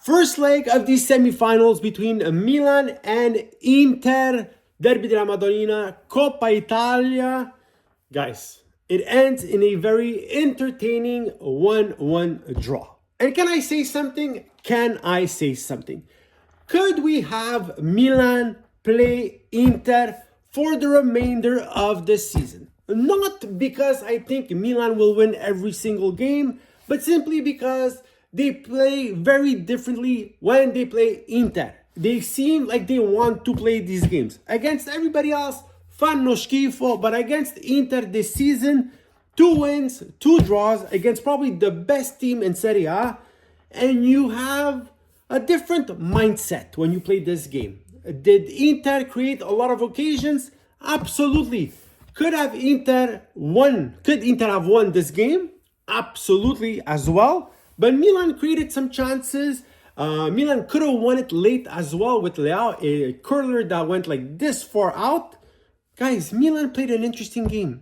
First leg of the semifinals between Milan and Inter, Derby della Madonnina, Coppa Italia. Guys, it ends in a very entertaining 1-1 draw. And can I say something? Could we have Milan play Inter for the remainder of the season? Not because I think Milan will win every single game, but simply because they play very differently when they play Inter. They seem like they want to play these games. Against everybody else, fanno schifo, but against Inter this season, 2 wins, 2 draws against probably the best team in Serie A, and you have a different mindset when you play this game. Did Inter create a lot of occasions? Absolutely. Could Inter have won this game? Absolutely as well. But Milan created some chances. Milan could have won it late as well with Leao, a curler that went like this far out. Guys, Milan played an interesting game.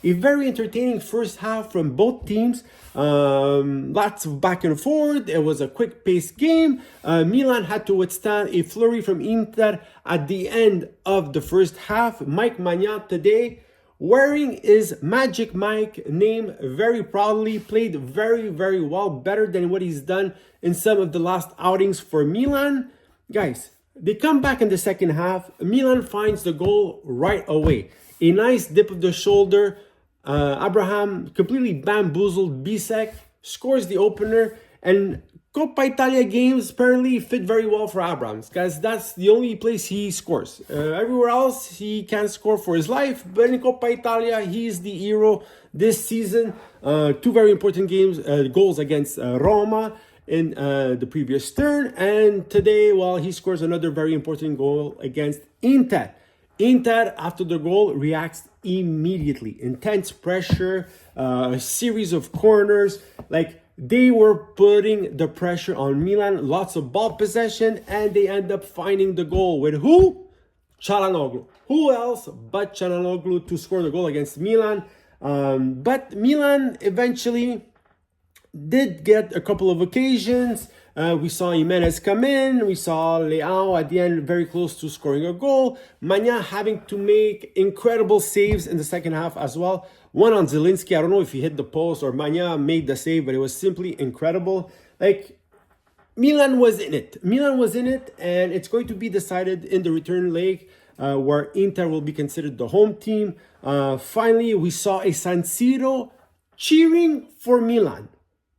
A very entertaining first half from both teams. Lots of back and forth. It was a quick-paced game. Milan had to withstand a flurry from Inter at the end of the first half. Mike Maignan today, wearing his Magic Mike name very proudly, played very, very well, better than what he's done in some of the last outings for Milan. Guys, they come back in the second half. Milan finds the goal right away. A nice dip of the shoulder. Abraham completely bamboozled Bisek, scores the opener, and Coppa Italia games apparently fit very well for Abraham, because that's the only place he scores. Everywhere else, he can't score for his life, but in Coppa Italia, he's the hero this season. 2 very important goals against Roma in the previous turn, and today, well, he scores another very important goal against Inter. Inter, after the goal, reacts immediately. Intense pressure, a series of corners. Like, they were putting the pressure on Milan. Lots of ball possession, and they end up finding the goal with who? Çalhanoğlu. Who else but Çalhanoğlu to score the goal against Milan? But Milan eventually did get a couple of occasions. We saw Jimenez come in. We saw Leao at the end very close to scoring a goal. Maignan having to make incredible saves in the second half as well. One on Zielinski. I don't know if he hit the post or Maignan made the save, but it was simply incredible. Like, Milan was in it. And it's going to be decided in the return leg where Inter will be considered the home team. Finally, we saw a San Siro cheering for Milan.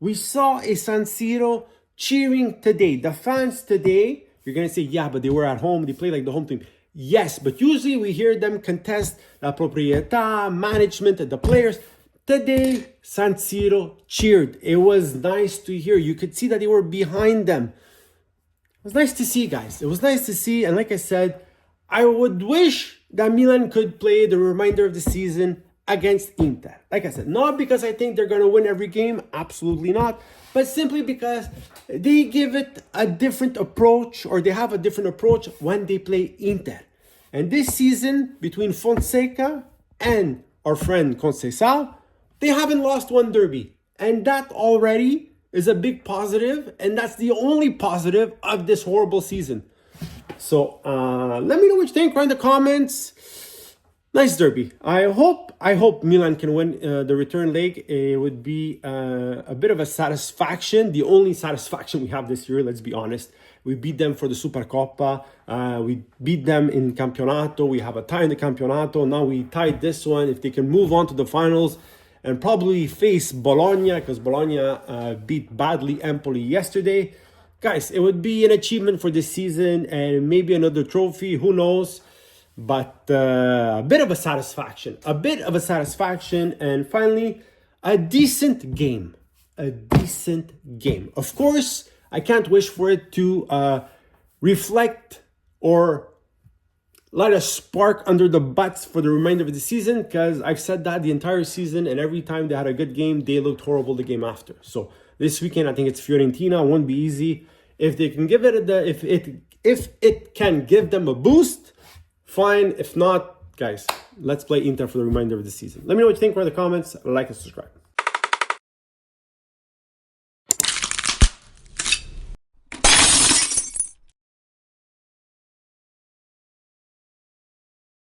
We saw a San Siro cheering today. The fans today, you're going to say, yeah, but they were at home. They played like the home team. Yes, but usually we hear them contest la proprietà, management, and the players. Today, San Siro cheered. It was nice to hear. You could see that they were behind them. It was nice to see, guys. It was nice to see. And like I said, I would wish that Milan could play the remainder of the season against Inter. Like I said, not because I think they're going to win every game, absolutely not, but simply because they give it a different approach, or they have a different approach when they play Inter. And this season, between Fonseca and our friend Conceição, they haven't lost one derby. And that already is a big positive, and that's the only positive of this horrible season. So let me know what you think. Write in the comments. Nice derby. I hope Milan can win the return leg. It would be a bit of a satisfaction. The only satisfaction we have this year, let's be honest. We beat them for the Supercoppa. We beat them in Campionato. We have a tie in the Campionato. Now we tied this one. If they can move on to the finals and probably face Bologna, because Bologna beat badly Empoli yesterday. Guys, it would be an achievement for this season and maybe another trophy. Who knows? But a bit of a satisfaction. And finally, a decent game. Of course, I can't wish for it to reflect or light a spark under the butts for the remainder of the season, because I've said that the entire season, and every time they had a good game, they looked horrible the game after. So this weekend, I think it's Fiorentina. It won't be easy. If they can give it if it can give them a boost, fine. If not, guys, let's play Inter for the remainder of the season. Let me know what you think. Write in the comments, like and subscribe.